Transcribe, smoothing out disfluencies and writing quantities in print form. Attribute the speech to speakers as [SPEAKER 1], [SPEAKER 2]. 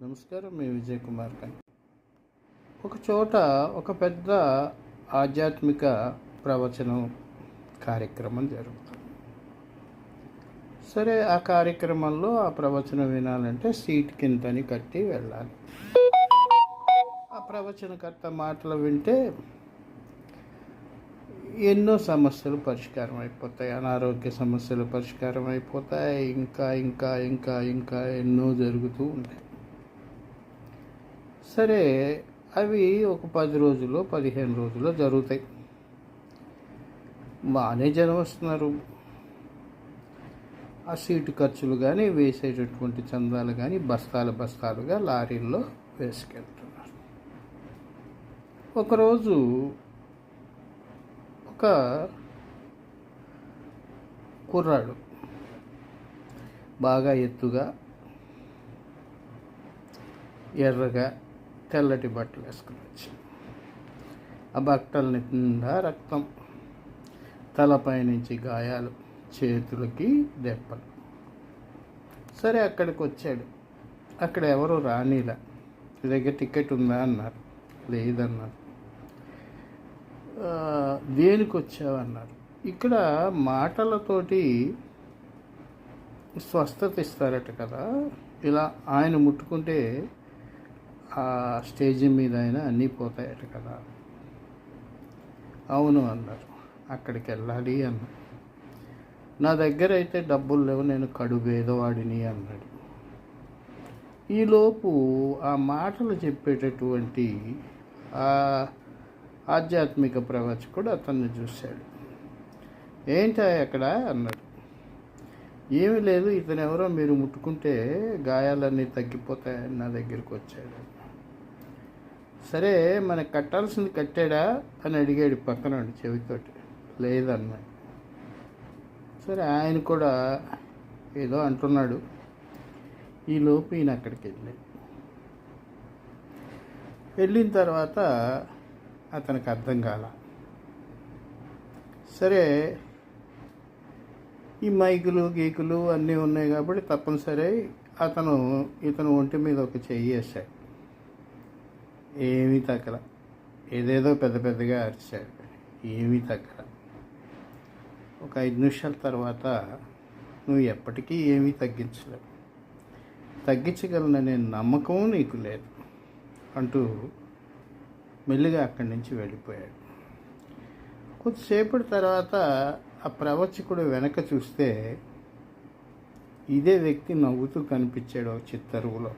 [SPEAKER 1] నమస్కారం, మీ విజయ్ కుమార్ గారు. ఒక చోట ఒక పెద్ద ఆధ్యాత్మిక ప్రవచనం కార్యక్రమం జరుగుతుంది. సరే, ఆ కార్యక్రమంలో ఆ ప్రవచనం వినాలంటే సీట్ కిందని కట్టి వెళ్ళాలి. ఆ ప్రవచనకర్త మాటలు వింటే ఎన్నో సమస్యలు పరిష్కారం అయిపోతాయి, అనారోగ్య సమస్యలు పరిష్కారం అయిపోతాయి, ఇంకా ఇంకా ఇంకా ఇంకా ఎన్నో జరుగుతూ ఉంటాయి. సరే, అవి ఒక 10 రోజుల్లో 15 రోజుల్లో జరుగుతాయి. బాగానే జనం వస్తున్నారు. ఆ సీటు ఖర్చులు కానీ, వేసేటటువంటి చందాలు కానీ బస్తాలుగా లారీల్లో వేసుకెళ్తున్నారు. ఒకరోజు ఒక కుర్రాడు బాగా ఎత్తుగా, ఎర్రగా, తెల్లటి బట్టలు వేసుకుని వచ్చి, ఆ బట్టల నిండా రక్తం, తలపై నుంచి గాయాలు, చేతులకి దెబ్బలు. సరే, అక్కడికి వచ్చాడు. అక్కడ ఎవరు రానిలా. దగ్గర టికెట్ ఉందా అన్నారు. లేదన్నారు. దేనికి వచ్చావన్నారు. ఇక్కడ మాటలతోటి స్వస్థత ఇస్తారట కదా. ఇలా ఆయన ముట్టుకుంటే ఆ స్టేజ్ మీద అయినా అన్నీ పోతాయట కదా. అవును అన్నారు. అక్కడికి వెళ్ళాలి అన్నారు. నా దగ్గర అయితే డబ్బులు లేవు, నేను కడు పేదవాడిని అన్నాడు. ఈలోపు ఆ మాటలు చెప్పేటటువంటి ఆ ఆధ్యాత్మిక ప్రవచకుడు అతన్ని చూశాడు. ఏంటా అక్కడ అన్నాడు. ఏమీ లేదు, ఇతను ఎవరో మీరు ముట్టుకుంటే గాయాలన్నీ తగ్గిపోతాయని నా దగ్గరికి వచ్చాడు. సరే, మనకు కట్టాల్సింది కట్టాడా అని అడిగాడు పక్కన చెవితోటి. లేదన్నాడు. సరే, ఆయన కూడా ఏదో అంటున్నాడు. ఈలోపు ఈయన అక్కడికి వెళ్ళిన తర్వాత అతనికి అర్థం కాల. సరే, ఈ మైకులు గీకులు అన్నీ ఉన్నాయి కాబట్టి తప్పనిసరి ఇతను ఒంటి మీద ఒక చెయ్యి వేశాడు. ఏమీ తగ్గల. ఏదేదో పెద్ద పెద్దగా అరిచాడు. ఏమీ తగ్గల. ఒక 5 నిమిషాల తర్వాత, నువ్వు ఎప్పటికీ ఏమీ తగ్గించలేవు, తగ్గించగలననే నమ్మకం నీకు లేదు అంటూ మెల్లిగా అక్కడి నుంచి వెళ్ళిపోయాడు. కొద్దిసేపటి తర్వాత ఆ ప్రవచకుడు వెనక చూస్తే ఇదే వ్యక్తి నవ్వుతూ కనిపించాడు ఒక చిత్తరువులో.